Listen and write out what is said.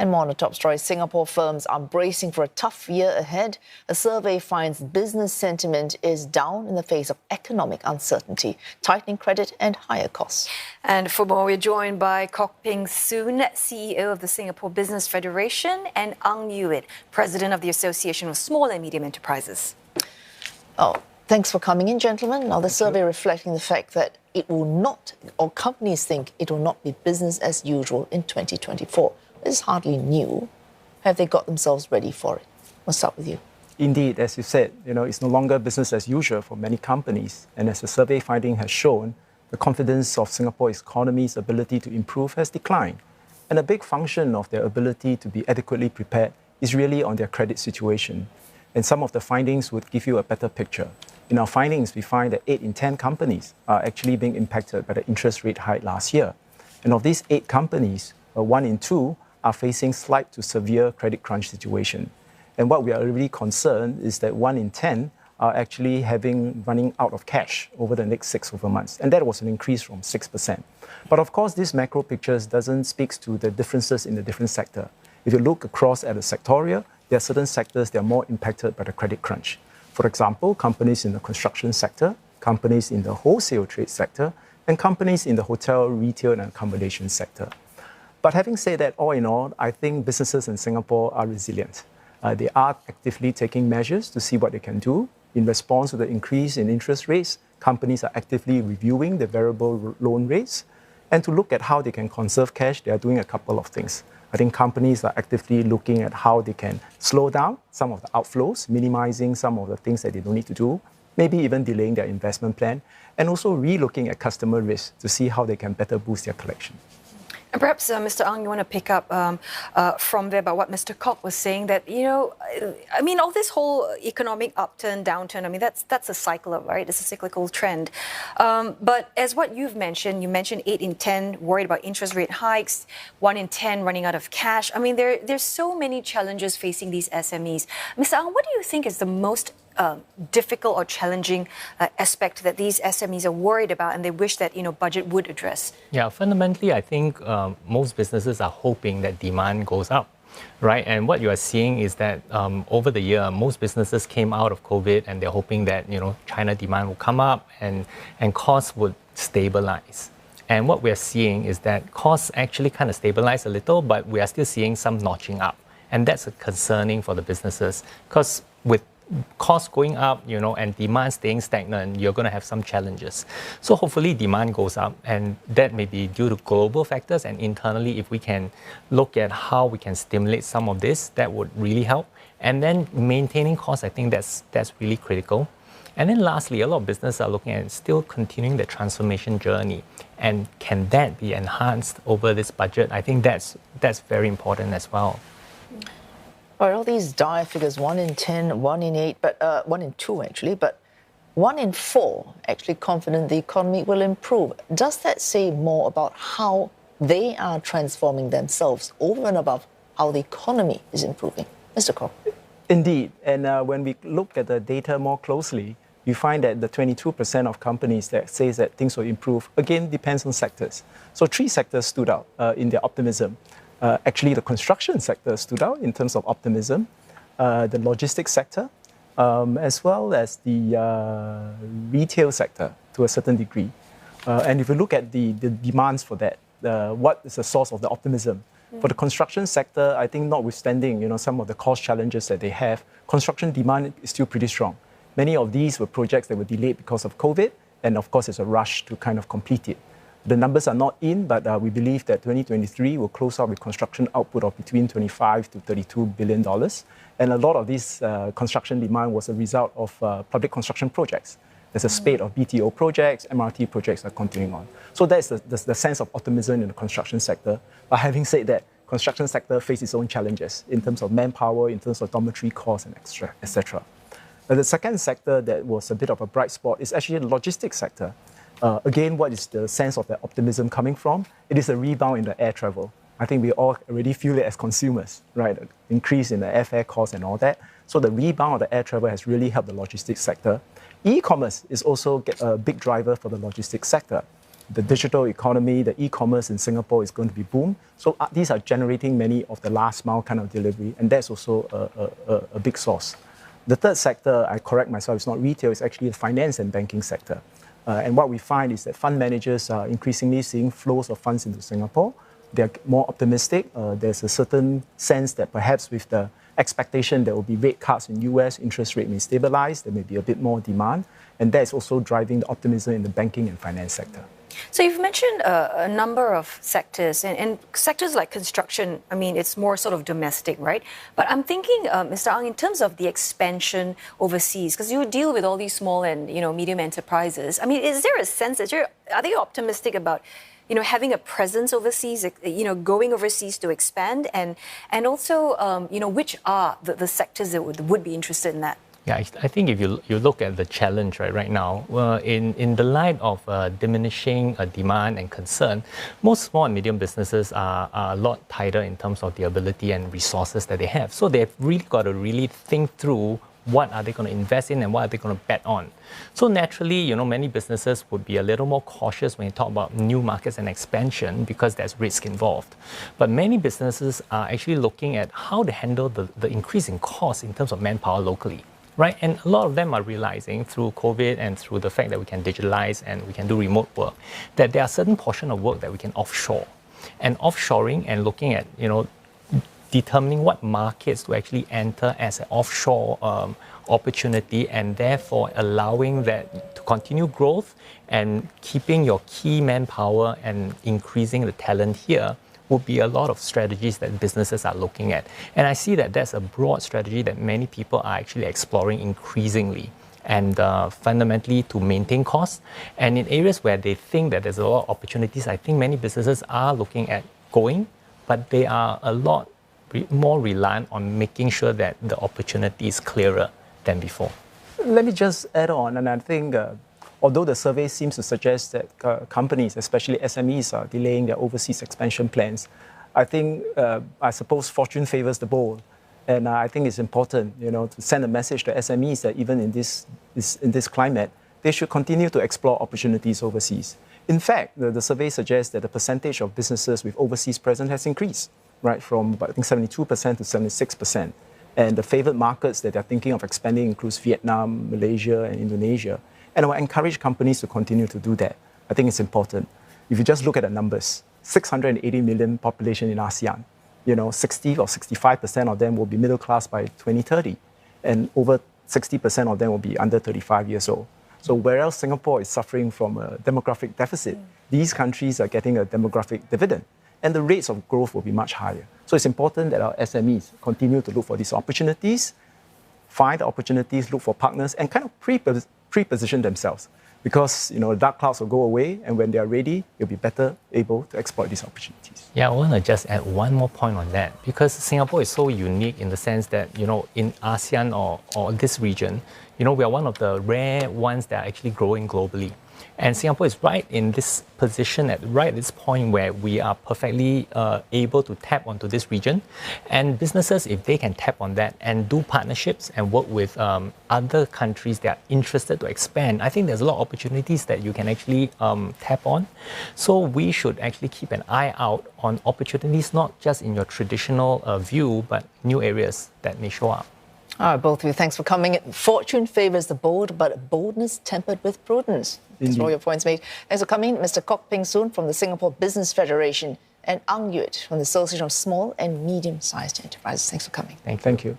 And more on the top story, Singapore firms are bracing for a tough year ahead. A survey finds business sentiment is down in the face of economic uncertainty, tightening credit and higher costs. And for more, we're joined by Kok Ping Soon, CEO of the Singapore Business Federation, and Ang Yuit, President of the Association of Small and Medium Enterprises. Oh, thanks for coming in, gentlemen. Now, the survey reflecting the fact that it will not, or companies think it will not be business as usual in 2024. This is hardly new. Have they got themselves ready for it? We'll start with you. Indeed, as you said, it's no longer business as usual for many companies. And as the survey finding has shown, the confidence of Singapore's economy's ability to improve has declined. And a big function of their ability to be adequately prepared is really on their credit situation. And some of the findings would give you a better picture. In our findings, we find that 8 in 10 companies are actually being impacted by the interest rate hike last year. And of these 8 companies, 1 in 2 are facing slight to severe credit crunch situation. And what we are really concerned is that 1 in 10 are actually running out of cash over the next 6 months. And that was an increase from 6%. But of course, this macro picture doesn't speak to the differences in the different sector. If you look across at the sectorial, there are certain sectors that are more impacted by the credit crunch. For example, companies in the construction sector, companies in the wholesale trade sector, and companies in the hotel, retail, and accommodation sector. But having said that, all in all, I think businesses in Singapore are resilient. They are actively taking measures to see what they can do. In response to the increase in interest rates, companies are actively reviewing the variable loan rates. And to look at how they can conserve cash, they are doing a couple of things. I think companies are actively looking at how they can slow down some of the outflows, minimizing some of the things that they don't need to do, maybe even delaying their investment plan, and also re-looking at customer risk to see how they can better boost their collection. And perhaps, Mr. Ang, you want to pick up from there about what Mr. Kok was saying, that, all this whole economic upturn, downturn, that's a cycle, right? It's a cyclical trend. But as what you mentioned 8 in 10 worried about interest rate hikes, 1 in 10 running out of cash. There's so many challenges facing these SMEs. Mr. Ang, what do you think is the most difficult or challenging aspect that these SMEs are worried about and they wish that budget would address? Yeah, fundamentally, I think most businesses are hoping that demand goes up, right? And what you are seeing is that over the year, most businesses came out of COVID and they're hoping that China demand will come up and costs would stabilize. And what we're seeing is that costs actually kind of stabilize a little, but we are still seeing some notching up. And that's concerning for the businesses, because with costs going up, and demand staying stagnant, you're going to have some challenges. So hopefully demand goes up, and that may be due to global factors, and internally, if we can look at how we can stimulate some of this, that would really help. And then maintaining costs, I think that's really critical. And then lastly, a lot of businesses are looking at still continuing the transformation journey. And can that be enhanced over this budget? I think that's very important as well. Well, all these dire figures, 1 in 10, 1 in 8, but 1 in 2 actually, but 1 in 4 actually confident the economy will improve. Does that say more about how they are transforming themselves over and above how the economy is improving? Mr. Kok. Indeed. And when we look at the data more closely, you find that the 22% of companies that says that things will improve, again, depends on sectors. So 3 sectors stood out in their optimism. Actually, the construction sector stood out in terms of optimism, the logistics sector, as well as the retail sector to a certain degree. And if you look at the demands for that, what is the source of the optimism? For the construction sector, I think notwithstanding some of the cost challenges that they have, construction demand is still pretty strong. Many of these were projects that were delayed because of COVID, and of course, there's a rush to kind of complete it. The numbers are not in, but we believe that 2023 will close out with construction output of between $25 to $32 billion. And a lot of this construction demand was a result of public construction projects. There's a spate of BTO projects, MRT projects are continuing on. So that's the sense of optimism in the construction sector. But having said that, construction sector faces its own challenges in terms of manpower, in terms of dormitory costs, and etc. The second sector that was a bit of a bright spot is actually the logistics sector. Again, what is the sense of that optimism coming from? It is a rebound in the air travel. I think we all already feel it as consumers, right? Increase in the airfare costs and all that. So the rebound of the air travel has really helped the logistics sector. E-commerce is also a big driver for the logistics sector. the digital economy, the e-commerce in Singapore is going to be boom. So these are generating many of the last mile kind of delivery, and that's also a big source. The third sector, I correct myself, it's not retail, it's actually the finance and banking sector. And what we find is that fund managers are increasingly seeing flows of funds into Singapore. They're more optimistic. There's a certain sense that perhaps with the expectation there will be rate cuts in US, interest rate may stabilize, there may be a bit more demand, and that's also driving the optimism in the banking and finance sector. So you've mentioned a number of sectors, and sectors like construction, I mean, it's more sort of domestic, right? But I'm thinking, Mr. Ang, in terms of the expansion overseas, because you deal with all these small and medium enterprises. I mean, is there a sense that are they optimistic about having a presence overseas, going overseas to expand, and also, which are the sectors that would be interested in that? Yeah, I think if you look at the challenge right now, in the light of diminishing demand and concern, most small and medium businesses are a lot tighter in terms of the ability and resources that they have. So they've really got to really think through what are they going to invest in and what are they going to bet on. So naturally, many businesses would be a little more cautious when you talk about new markets and expansion because there's risk involved. But many businesses are actually looking at how to handle the increase in cost in terms of manpower locally. Right? And a lot of them are realizing through COVID and through the fact that we can digitalize and we can do remote work, that there are certain portion of work that we can offshore. And offshoring and looking at, determining what markets to actually enter as an offshore opportunity, and therefore allowing that to continue growth and keeping your key manpower and increasing the talent here would be a lot of strategies that businesses are looking at. And I see that that's a broad strategy that many people are actually exploring increasingly, and fundamentally to maintain costs. And in areas where they think that there's a lot of opportunities, I think many businesses are looking at going, but they are a lot more reliant on making sure that the opportunity is clearer than before. Let me just add on, and I think although the survey seems to suggest that companies, especially SMEs, are delaying their overseas expansion plans, I think, I suppose fortune favors the bold. And I think it's important, to send a message to SMEs that even in this climate, they should continue to explore opportunities overseas. In fact, the survey suggests that the percentage of businesses with overseas presence has increased, right, from I think 72% to 76%. And the favored markets that they're thinking of expanding includes Vietnam, Malaysia, and Indonesia. And I will encourage companies to continue to do that. I think it's important. If you just look at the numbers, 680 million population in ASEAN, 60 or 65% of them will be middle class by 2030. And over 60% of them will be under 35 years old. So whereas Singapore is suffering from a demographic deficit, these countries are getting a demographic dividend. And the rates of growth will be much higher. So it's important that our SMEs continue to look for these opportunities, find the opportunities, look for partners, and kind of pre-position themselves. Because dark clouds will go away, and when they are ready, you'll be better able to exploit these opportunities. Yeah, I want to just add one more point on that, because Singapore is so unique in the sense that in ASEAN or this region, we are one of the rare ones that are actually growing globally. And Singapore is right in this position at this point where we are perfectly able to tap onto this region. And businesses, if they can tap on that and do partnerships and work with other countries that are interested to expand, I think there's a lot of opportunities that you can actually tap on. So we should actually keep an eye out on opportunities, not just in your traditional view, but new areas that may show up. All right, both of you, thanks for coming. Fortune favors the bold, but boldness tempered with prudence. That's all your points made. Thanks for coming, Mr. Kok Ping Soon from the Singapore Business Federation and Ang Yuit from the Association of Small and Medium-Sized Enterprises. Thanks for coming. Thank you.